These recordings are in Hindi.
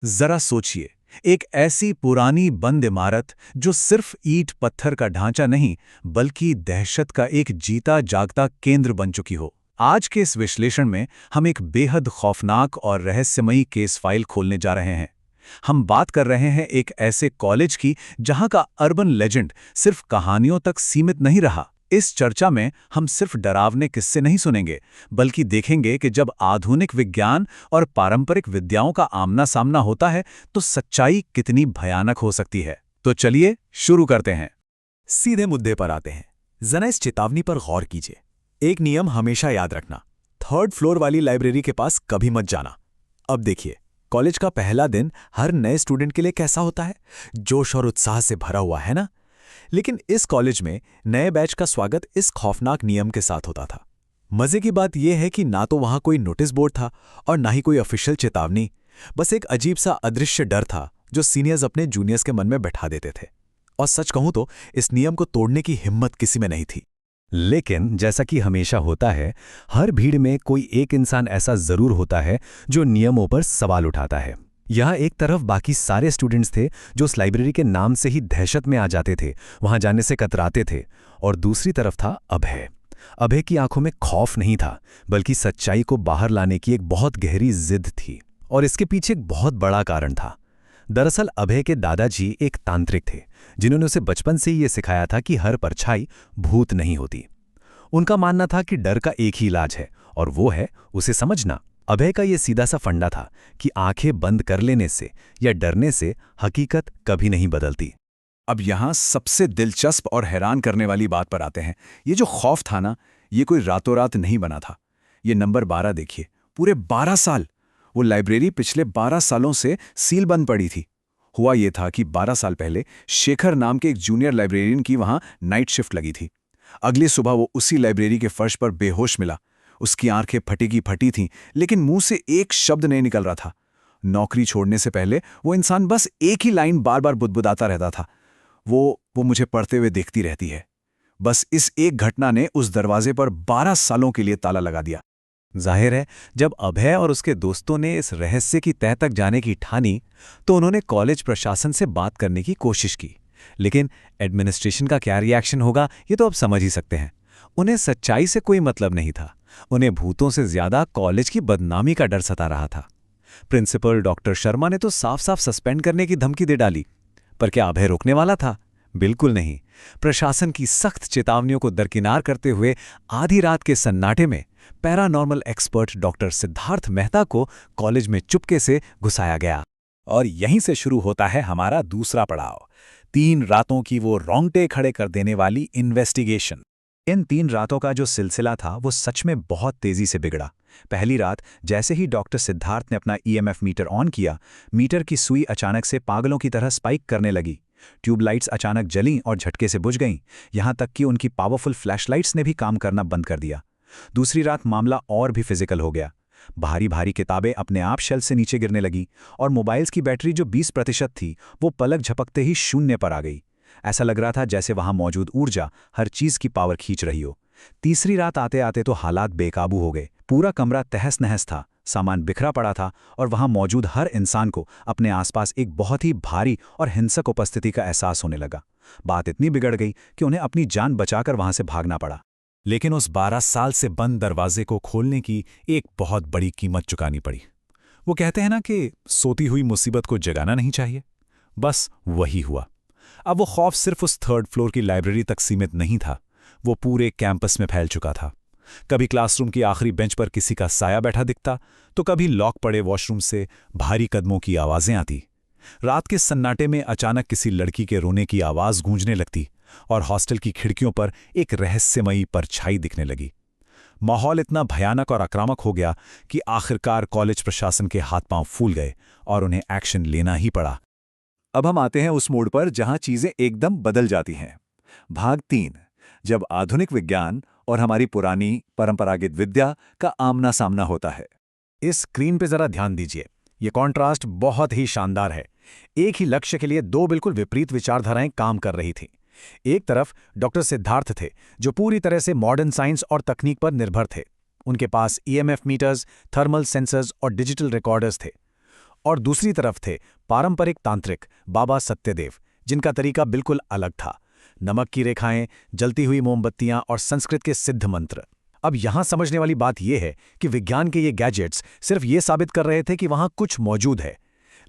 जरा सोचिए, एक ऐसी पुरानी बंद इमारत जो सिर्फ ईंट पत्थर का ढांचा नहीं बल्कि दहशत का एक जीता जागता केंद्र बन चुकी हो। आज के इस विश्लेषण में हम एक बेहद खौफनाक और रहस्यमयी केस फाइल खोलने जा रहे हैं। हम बात कर रहे हैं एक ऐसे कॉलेज की जहां का अर्बन लेजेंड सिर्फ कहानियों तक सीमित नहीं रहा। इस चर्चा में हम सिर्फ डरावने किस्से नहीं सुनेंगे, बल्कि देखेंगे कि जब आधुनिक विज्ञान और पारंपरिक विद्याओं का आमना सामना होता है तो सच्चाई कितनी भयानक हो सकती है। तो चलिए शुरू करते हैं। सीधे मुद्दे पर आते हैं। जरा इस चेतावनी पर गौर कीजिए। एक नियम हमेशा याद रखना, थर्ड फ्लोर वाली लाइब्रेरी के पास कभी मत जाना। अब देखिए, कॉलेज का पहला दिन हर नए स्टूडेंट के लिए कैसा होता है, जोश और उत्साह से भरा हुआ है ना। लेकिन इस कॉलेज में नए बैच का स्वागत इस खौफनाक नियम के साथ होता था। मजे की बात यह है कि ना तो वहां कोई नोटिस बोर्ड था और ना ही कोई ऑफिशियल चेतावनी। बस एक अजीब सा अदृश्य डर था जो सीनियर्स अपने जूनियर्स के मन में बैठा देते थे। और सच कहूं तो इस नियम को तोड़ने की हिम्मत किसी में नहीं थी। लेकिन जैसा कि हमेशा होता है, हर भीड़ में कोई एक इंसान ऐसा जरूर होता है जो नियमों पर सवाल उठाता है। यहाँ एक तरफ बाकी सारे स्टूडेंट्स थे जो उस लाइब्रेरी के नाम से ही दहशत में आ जाते थे, वहां जाने से कतराते थे, और दूसरी तरफ था अभय। अभय की आंखों में खौफ नहीं था, बल्कि सच्चाई को बाहर लाने की एक बहुत गहरी जिद थी। और इसके पीछे एक बहुत बड़ा कारण था। दरअसल अभय के दादाजी एक तांत्रिक थे जिन्होंने उसे बचपन से ही ये सिखाया था कि हर परछाई भूत नहीं होती। उनका मानना था कि डर का एक ही इलाज है, और वो है उसे समझना। अभय का ये सीधा सा फंडा था कि आंखें बंद कर लेने से या डरने से हकीकत कभी नहीं बदलती। अब यहाँ सबसे दिलचस्प और हैरान करने वाली बात पर आते हैं। ये जो खौफ था ना, ये कोई रातों रात नहीं बना था। ये नंबर 12 देखिए, पूरे 12 साल वो लाइब्रेरी पिछले 12 सालों से सील बंद पड़ी थी। हुआ ये था कि 12 साल पहले शेखर नाम के एक जूनियर लाइब्रेरियन की वहां नाइट शिफ्ट लगी थी। अगली सुबह वो उसी लाइब्रेरी के फर्श पर बेहोश मिला। उसकी आंखें फटी की फटी थीं, लेकिन मुंह से एक शब्द नहीं निकल रहा था। नौकरी छोड़ने से पहले वो इंसान बस एक ही लाइन बार बार बुदबुदाता रहता था, वो मुझे पढ़ते हुए देखती रहती है। बस इस एक घटना ने उस दरवाजे पर 12 सालों के लिए ताला लगा दिया। जाहिर है, जब अभय और उसके दोस्तों ने इस रहस्य की तह तक जाने की ठानी तो उन्होंने कॉलेज प्रशासन से बात करने की कोशिश की। लेकिन एडमिनिस्ट्रेशन का क्या रिएक्शन होगा ये तो आप समझ ही सकते हैं। उन्हें सच्चाई से कोई मतलब नहीं था। उन्हें भूतों से ज्यादा कॉलेज की बदनामी का डर सता रहा था। प्रिंसिपल डॉक्टर शर्मा ने तो साफ साफ सस्पेंड करने की धमकी दे डाली। पर क्या अभय रोकने वाला था? बिल्कुल नहीं। प्रशासन की सख्त चेतावनियों को दरकिनार करते हुए आधी रात के सन्नाटे में paranormal expert doctor Siddharth Mehta को कॉलेज में चुपके से घुसाया गया। और यहीं से शुरू होता है हमारा दूसरा पड़ाव, 3 रातों की वो रोंगटे खड़े कर देने वाली इन्वेस्टिगेशन। इन 3 रातों का जो सिलसिला था वो सच में बहुत तेजी से बिगड़ा। पहली रात जैसे ही डॉक्टर सिद्धार्थ ने अपना ईएमएफ मीटर ऑन किया, मीटर की सुई अचानक से पागलों की तरह स्पाइक करने लगी। ट्यूबलाइट्स अचानक जलीं और झटके से बुझ गईं, यहां तक कि उनकी पावरफुल फ्लैशलाइट्स ने भी काम करना बंद कर दिया। दूसरी रात मामला और भी फिजिकल हो गया। भारी भारी किताबें अपने आप शेल्फ से नीचे गिरने लगी और मोबाइल्स की बैटरी जो 20% थी वो पलक झपकते ही शून्य पर आ गई। ऐसा लग रहा था जैसे वहां मौजूद ऊर्जा हर चीज की पावर खींच रही हो। तीसरी रात आते आते तो हालात बेकाबू हो गए। पूरा कमरा तहस नहस था, सामान बिखरा पड़ा था और वहां मौजूद हर इंसान को अपने आसपास एक बहुत ही भारी और हिंसक उपस्थिति का एहसास होने लगा। बात इतनी बिगड़ गई कि उन्हें अपनी जान बचाकर वहां से भागना पड़ा। लेकिन उस 12 साल से बंद दरवाजे को खोलने की एक बहुत बड़ी कीमत चुकानी पड़ी। वो कहते हैं ना कि सोती हुई मुसीबत को जगाना नहीं चाहिए। बस वही हुआ। अब वो खौफ सिर्फ उस 3rd फ्लोर की लाइब्रेरी तक सीमित नहीं था, वो पूरे कैंपस में फैल चुका था। कभी क्लासरूम की आखिरी बेंच पर किसी का साया बैठा दिखता, तो कभी लॉक पड़े वॉशरूम से भारी कदमों की आवाजें आती। रात के सन्नाटे में अचानक किसी लड़की के रोने की आवाज गूंजने लगती और हॉस्टल की खिड़कियों पर एक रहस्यमयी परछाई दिखने लगी। माहौल इतना भयानक और आक्रामक हो गया कि आखिरकार कॉलेज प्रशासन के हाथ पांव फूल गए और उन्हें एक्शन लेना ही पड़ा। अब हम आते हैं उस मोड़ पर जहां चीजें एकदम बदल जाती हैं। भाग 3, जब आधुनिक विज्ञान और हमारी पुरानी परंपरागत विद्या का आमना सामना होता है। इस स्क्रीन पे जरा ध्यान दीजिए। ये कॉन्ट्रास्ट बहुत ही शानदार है। एक ही लक्ष्य के लिए 2 बिल्कुल विपरीत विचारधाराएं काम कर रही थीं। एक तरफ डॉक्टर सिद्धार्थ थे जो पूरी तरह से मॉडर्न साइंस और तकनीक पर निर्भर थे। उनके पास ईएमएफ मीटर्स, थर्मल सेंसर्स और डिजिटल रिकॉर्डर्स थे। और दूसरी तरफ थे पारंपरिक तांत्रिक बाबा सत्यदेव, जिनका तरीका बिल्कुल अलग था। नमक की रेखाएं, जलती हुई मोमबत्तियां और संस्कृत के सिद्ध मंत्र। अब यहां समझने वाली बात यह है कि विज्ञान के ये गैजेट्स सिर्फ ये साबित कर रहे थे कि वहां कुछ मौजूद है,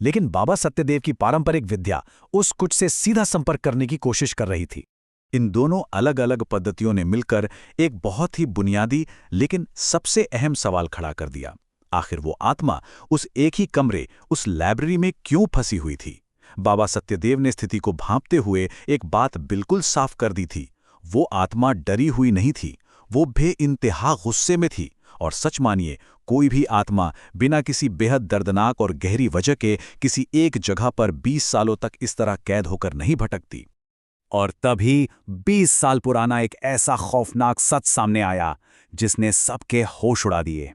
लेकिन बाबा सत्यदेव की पारंपरिक विद्या उस कुछ से सीधा संपर्क करने की कोशिश कर रही थी। इन दोनों अलग अलग पद्धतियों ने मिलकर एक बहुत ही बुनियादी लेकिन सबसे अहम सवाल खड़ा कर दिया। आखिर वो आत्मा उस एक ही कमरे, उस लाइब्रेरी में क्यों फंसी हुई थी? बाबा सत्यदेव ने स्थिति को भांपते हुए एक बात बिल्कुल साफ कर दी थी। वो आत्मा डरी हुई नहीं थी, वो बेइंतहा गुस्से में थी। और सच मानिए, कोई भी आत्मा बिना किसी बेहद दर्दनाक और गहरी वजह के किसी एक जगह पर 20 सालों तक इस तरह कैद होकर नहीं भटकती। और तभी 20 साल पुराना एक ऐसा खौफनाक सच सामने आया जिसने सबके होश उड़ा दिए।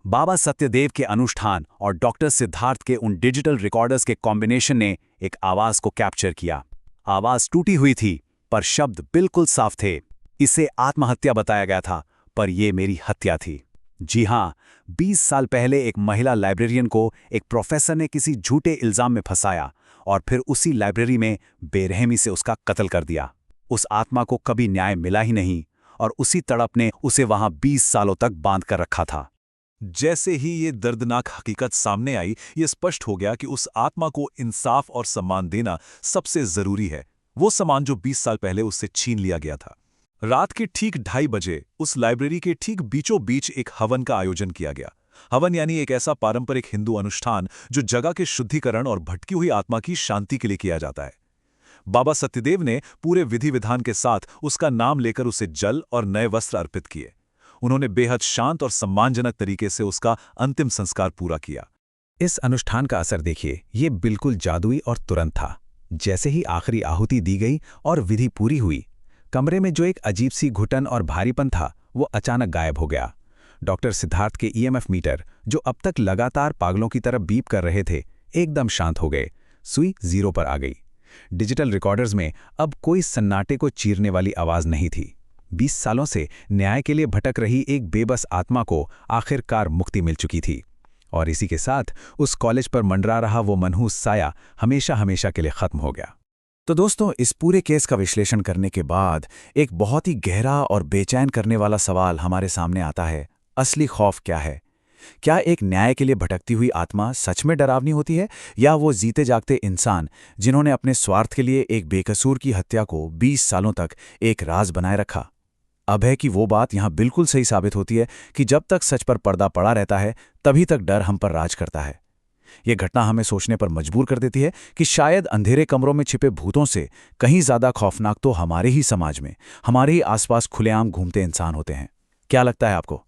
बाबा सत्यदेव के अनुष्ठान और डॉक्टर सिद्धार्थ के उन डिजिटल रिकॉर्डर्स के कॉम्बिनेशन ने एक आवाज को कैप्चर किया। आवाज टूटी हुई थी, पर शब्द बिल्कुल साफ थे। इसे आत्महत्या बताया गया था, पर यह मेरी हत्या थी। जी हां, 20 साल पहले एक महिला लाइब्रेरियन को एक प्रोफेसर ने किसी झूठे इल्जाम में फंसाया और फिर उसी लाइब्रेरी में बेरहमी से उसका कत्ल कर दिया। उस आत्मा को कभी न्याय मिला ही नहीं और उसी तड़प ने उसे वहां 20 सालों तक बांध कर रखा था। जैसे ही ये दर्दनाक हकीकत सामने आई, ये स्पष्ट हो गया कि उस आत्मा को इंसाफ और सम्मान देना सबसे जरूरी है, वो सम्मान जो 20 साल पहले उससे छीन लिया गया था। रात के ठीक 2:30 बजे उस लाइब्रेरी के ठीक बीचों बीच एक हवन का आयोजन किया गया। हवन यानी एक ऐसा पारंपरिक हिंदू अनुष्ठान जो जगह के शुद्धिकरण और भटकी हुई आत्मा की शांति के लिए किया जाता है। बाबा सत्यदेव ने पूरे विधि विधान के साथ उसका नाम लेकर उसे जल और नए वस्त्र अर्पित किए। उन्होंने बेहद शांत और सम्मानजनक तरीके से उसका अंतिम संस्कार पूरा किया। इस अनुष्ठान का असर देखिए, ये बिल्कुल जादुई और तुरंत था। जैसे ही आखिरी आहुति दी गई और विधि पूरी हुई, कमरे में जो एक अजीब सी घुटन और भारीपन था, वो अचानक गायब हो गया। डॉक्टर सिद्धार्थ के ईएमएफ मीटर, जो अब तक लगातार पागलों की तरह बीप कर रहे थे, एकदम शांत हो गए। सुई 0 पर आ गई। डिजिटल रिकॉर्डर्स में अब कोई सन्नाटे को चीरने वाली आवाज नहीं थी। 20 सालों से न्याय के लिए भटक रही एक बेबस आत्मा को आखिरकार मुक्ति मिल चुकी थी। और इसी के साथ उस कॉलेज पर मंडरा रहा वो मनहूस साया हमेशा हमेशा के लिए खत्म हो गया। तो दोस्तों, इस पूरे केस का विश्लेषण करने के बाद एक बहुत ही गहरा और बेचैन करने वाला सवाल हमारे सामने आता है, असली खौफ क्या है? क्या एक न्याय के लिए भटकती हुई आत्मा सच में डरावनी होती है, या वो जीते जागते इंसान जिन्होंने अपने स्वार्थ के लिए एक बेकसूर की हत्या को 20 सालों तक एक राज बनाए रखा? अब है कि वो बात यहाँ बिल्कुल सही साबित होती है कि जब तक सच पर पर्दा पड़ा रहता है, तभी तक डर हम पर राज करता है। ये घटना हमें सोचने पर मजबूर कर देती है कि शायद अंधेरे कमरों में छिपे भूतों से कहीं ज्यादा खौफनाक तो हमारे ही समाज में, हमारे ही आसपास खुलेआम घूमते इंसान होते हैं। क्या लगता है आपको?